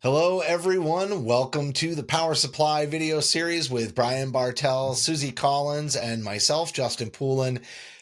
Hello, everyone. Welcome to the Power Supply video series with Brian Bartel, Suzi Collins, and myself, Justin Poulin.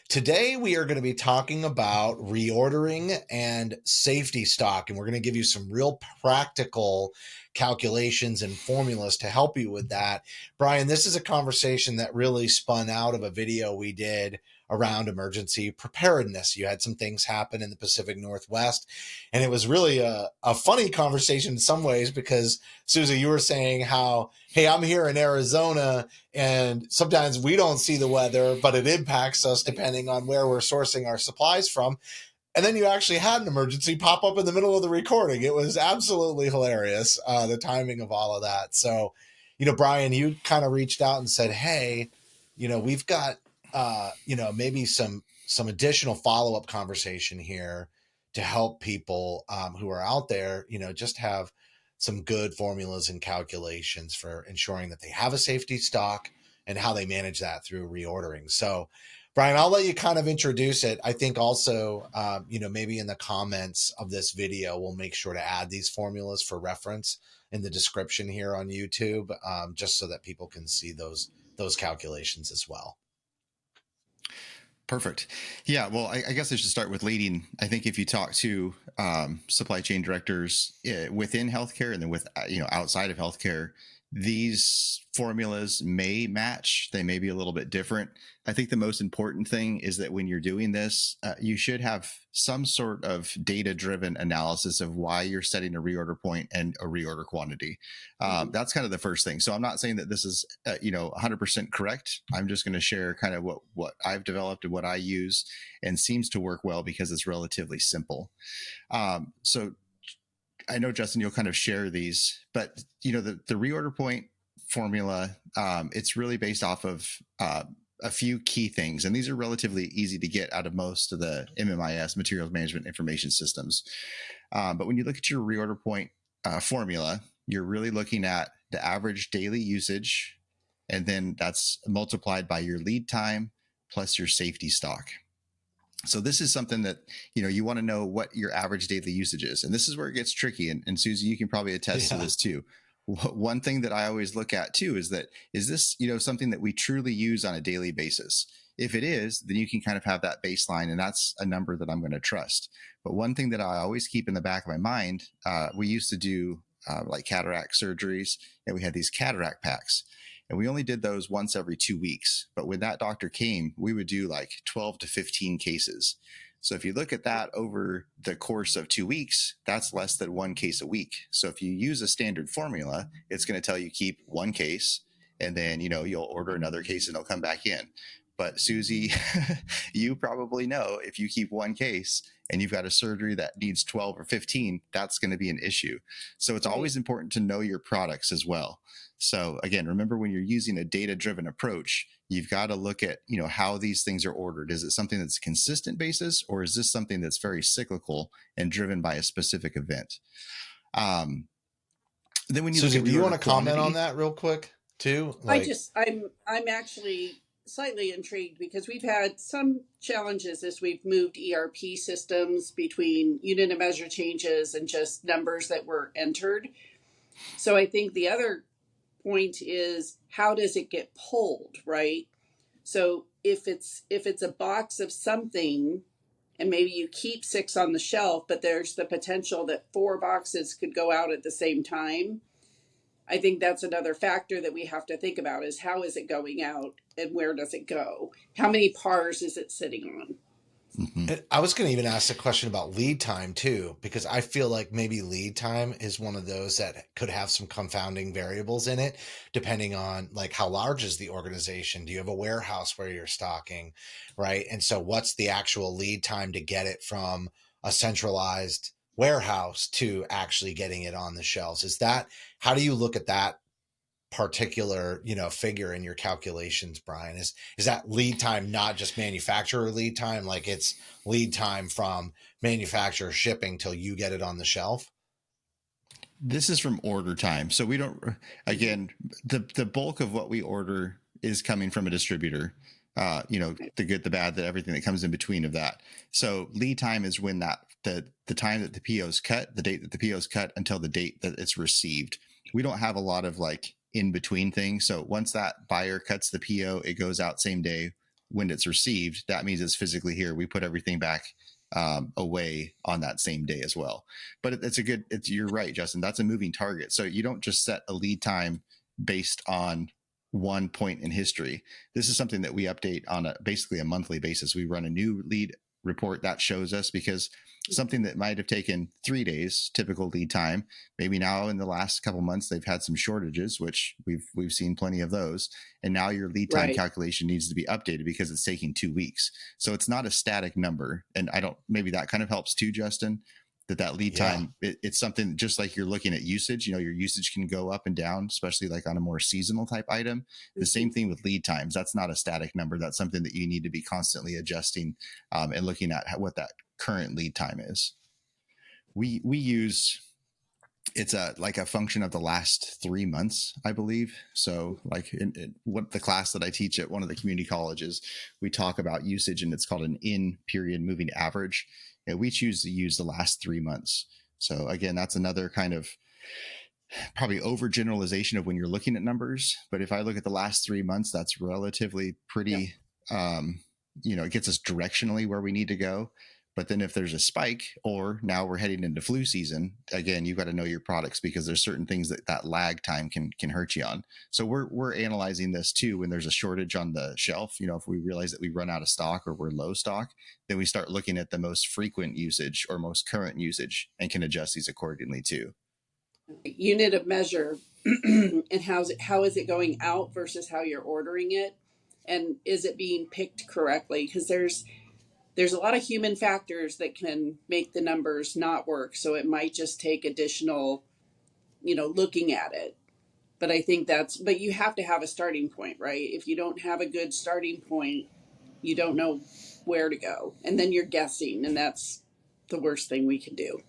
Today, we are going to be talking about reordering and safety stock, and we're going to give you some real practical calculations and formulas to help you with that. Brian, this is a conversation that really spun out of a video we did around emergency preparedness. You had some things happen in the Pacific Northwest, and it was really a funny conversation in some ways because, Suzi, you were saying how, hey, I'm here in Arizona and sometimes we don't see the weather, but it impacts us depending on where we're sourcing our supplies from. And then you actually had an emergency pop up in the middle of the recording. It was absolutely hilarious, the timing of all of that. So, Brian, you kind of reached out and said, hey, we've got, maybe some additional follow-up conversation here to help people who are out there, just have some good formulas and calculations for ensuring that they have a safety stock and how they manage that through reordering. So, Brian, I'll let you kind of introduce it. I think also, maybe in the comments of this video, we'll make sure to add these formulas for reference in the description here on YouTube, just so that people can see those calculations as well. Perfect. Yeah, well, I guess I should start with leading. I think if you talk to supply chain directors within healthcare and then with outside of healthcare, these formulas may match. They may be a little bit different. I think the most important thing is that when you're doing this, you should have some sort of data-driven analysis of why you're setting a reorder point and a reorder quantity. That's kind of the first thing. So I'm not saying that this is 100% correct. I'm just going to share kind of what I've developed and what I use, and seems to work well because it's relatively simple. So I know, Justin, you'll kind of share these, but the reorder point formula, it's really based off of a few key things, and these are relatively easy to get out of most of the MMIS, materials management information systems. But when you look at your reorder point formula, you're really looking at the average daily usage, and then that's multiplied by your lead time plus your safety stock. So this is something that, you want to know what your average daily usage is. And this is where it gets tricky. And Suzi, you can probably attest to this too. One thing that I always look at too is this, something that we truly use on a daily basis? If it is, then you can kind of have that baseline, and that's a number that I'm going to trust. But one thing that I always keep in the back of my mind, we used to do like cataract surgeries, and we had these cataract packs. And we only did those once every 2 weeks. But when that doctor came, we would do like 12 to 15 cases. So if you look at that over the course of 2 weeks, that's less than 1 case a week. So if you use a standard formula, it's going to tell you keep 1 case, and then, you'll order another case and it'll come back in. But Suzi, you probably know if you keep 1 case and you've got a surgery that needs 12 or 15, that's going to be an issue. So it's always important to know your products as well. So again, remember, when you're using a data-driven approach, you've got to look at, how these things are ordered. Is it something that's a consistent basis, or is this something that's very cyclical and driven by a specific event? Then when you Suzi, look at do you want to quantity, comment on that real quick too? I'm actually slightly intrigued because we've had some challenges as we've moved ERP systems between unit of measure changes and just numbers that were entered. So I think the other point is, how does it get pulled, right? So if it's a box of something, and maybe you keep 6 on the shelf, but there's the potential that 4 boxes could go out at the same time, I think that's another factor that we have to think about, is how is it going out and where does it go? How many pars is it sitting on? Mm-hmm. I was going to even ask a question about lead time too, because I feel like maybe lead time is one of those that could have some confounding variables in it, depending on like how large is the organization. Do you have a warehouse where you're stocking, right? And so what's the actual lead time to get it from a centralized warehouse to actually getting it on the shelves? How do you look at that particular figure in your calculations, Brian? Is that lead time not just manufacturer lead time, like it's lead time from manufacturer shipping till you get it on the shelf? This is from order time. So we don't, again, the bulk of what we order is coming from a distributor. the good, the bad, the everything that comes in between of that. So lead time is when the time that the PO is cut, the date that the PO is cut until the date that it's received. We don't have a lot of like in between things. So once that buyer cuts the PO, it goes out same day. When it's received, that means it's physically here. We put everything back away on that same day as well. But you're right, Justin. That's a moving target. So you don't just set a lead time based on one point in history. This is something that we update on basically a monthly basis. We run a new lead report that shows us, because something that might have taken 3 days, typical lead time, maybe now in the last couple months they've had some shortages, which we've seen plenty of those, and now your lead time calculation needs to be updated because it's taking 2 weeks. So it's not a static number, and maybe that kind of helps too, Justin, that lead time, it's something just like you're looking at usage. Your usage can go up and down, especially like on a more seasonal type item. The same thing with lead times. That's not a static number. That's something that you need to be constantly adjusting and looking at what that current lead time is. We use, it's like a function of the last 3 months, I believe. So like in what the class that I teach at one of the community colleges, we talk about usage, and it's called an in period moving average. And we choose to use the last 3 months. So again, that's another kind of probably overgeneralization of when you're looking at numbers. But if I look at the last 3 months, that's relatively pretty, it gets us directionally where we need to go. But then if there's a spike, or now we're heading into flu season, again, you've got to know your products, because there's certain things that lag time can hurt you on. So we're analyzing this too. When there's a shortage on the shelf, if we realize that we run out of stock or we're low stock, then we start looking at the most frequent usage or most current usage and can adjust these accordingly too. Unit of measure, and how is it going out versus how you're ordering it, and is it being picked correctly? Because there's a lot of human factors that can make the numbers not work. So it might just take additional, looking at it. But I think but you have to have a starting point, right? If you don't have a good starting point, you don't know where to go. And then you're guessing, and that's the worst thing we can do.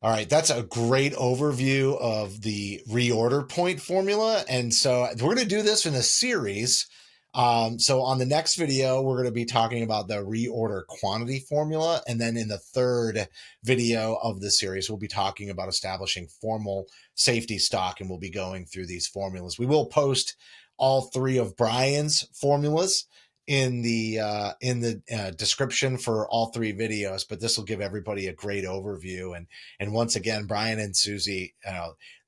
All right, that's a great overview of the reorder point formula. And so we're going to do this in a series. So on the next video, we're going to be talking about the reorder quantity formula. And then in the third video of the series, we'll be talking about establishing formal safety stock, and we'll be going through these formulas. We will post all three of Brian's formulas in the description for all three videos, but this will give everybody a great overview. And once again, Brian and Suzi,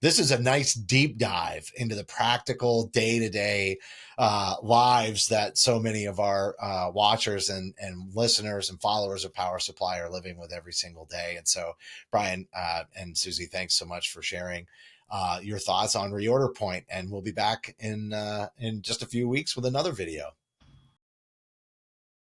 this is a nice deep dive into the practical day-to-day lives that so many of our watchers and listeners and followers of Power Supply are living with every single day. And so, Brian and Suzi, thanks so much for sharing your thoughts on Reorder Point, and we'll be back in just a few weeks with another video.